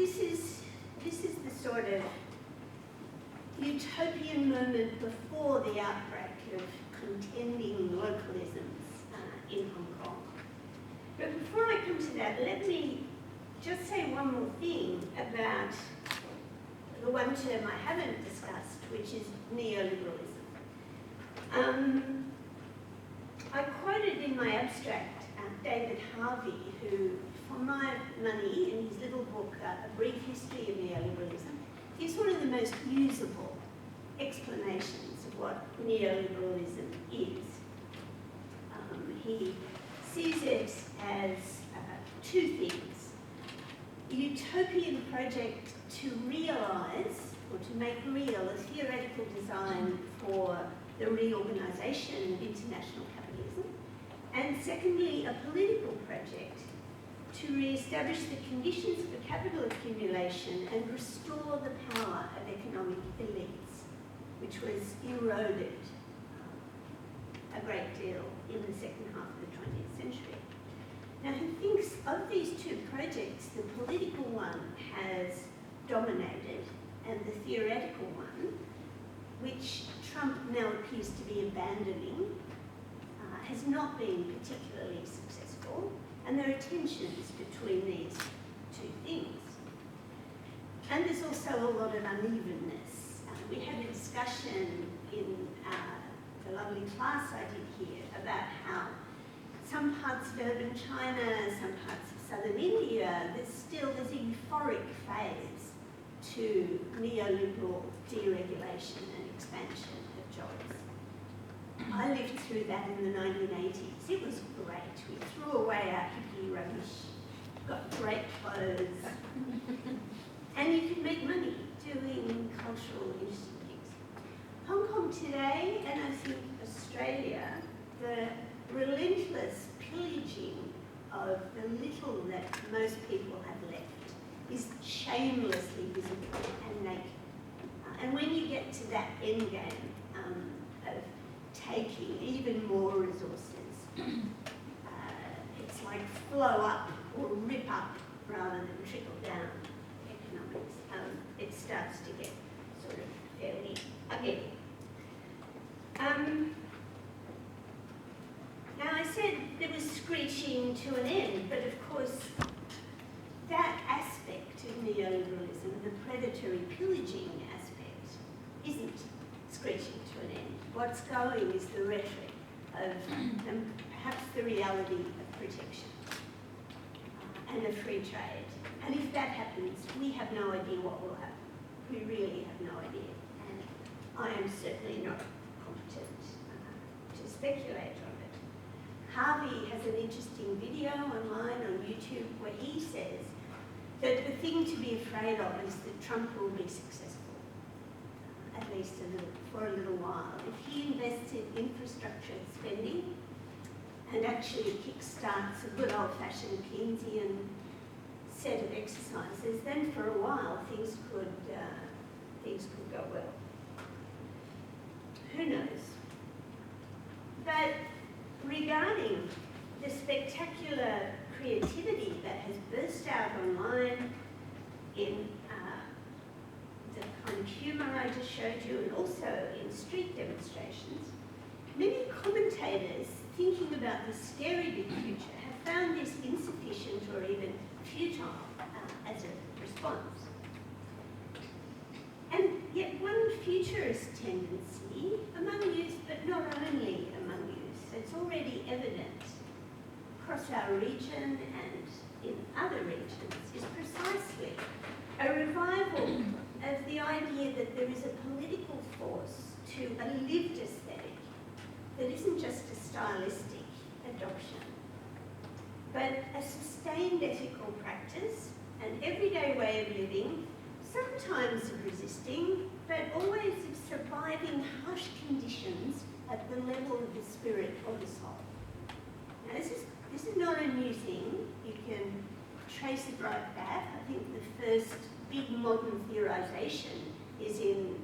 this is the sort of utopian moment before the outbreak of contending localisms in Hong Kong. But before I come to that, let me just say one more thing about the one term I haven't discussed, which is neoliberalism. I quoted in my abstract David Harvey, who, for my money, in his little book, A Brief History of Neoliberalism, gives one of the most usable explanations of what neoliberalism is. He sees it as two things: a utopian project to realise, or to make real, a theoretical design for the reorganisation of international capitalism, and secondly, a political project to re-establish the conditions for capital accumulation and restore the power of economic elites, which was eroded a great deal in the second half of the 20th century. Now, he thinks of these two projects, the political one has dominated, and the theoretical one, which Trump now appears to be abandoning, has not been particularly successful, and there are tensions between these two things. And there's also a lot of unevenness. We had a discussion in the lovely class I did here about how some parts of urban China, some parts of southern India, there's a euphoric phase to neoliberal deregulation and expansion of jobs. I lived through that in the 1980s. It was great. We threw away our hippie rubbish, got great clothes, and you could make money doing cultural interesting things. Hong Kong today, and I think Australia, the relentless pillaging of the little that most people have left is shamelessly visible and naked. And when you get to that end game of taking even more resources, it's like flow up or rip up rather than trickle down economics. It starts to get sort of fairly ugly. Now, I said there was screeching to an end, but of course that aspect of neoliberalism, the predatory pillaging aspect, isn't screeching to an end. What's going is the rhetoric of, and perhaps the reality of protection and of free trade. And if that happens, we have no idea what will happen. We really have no idea. And I am certainly not competent to speculate on it. Harvey has an interesting video online on YouTube where he says that the thing to be afraid of is that Trump will be successful, at least for a little while. If he invests in infrastructure spending and actually kickstarts a good old-fashioned Keynesian set of exercises, then for a while things could go well. Who knows? But regarding the spectacular creativity that has burst out online in the kind of humour I just showed you, and also in street demonstrations, many commentators thinking about the scary big future have found this insufficient or even futile as a response. And yet one futurist tendency among youth, but not only among youth, it's already evident across our region and in other regions, is precisely a revival of the idea that there is a political force to a lived aesthetic that isn't just a stylistic adoption, but a sustained ethical practice, an everyday way of living, sometimes of resisting, but always of surviving harsh conditions at the level of the spirit or the soul. Now, this is not a new thing. You can trace it right back. I think the first big modern theorization is in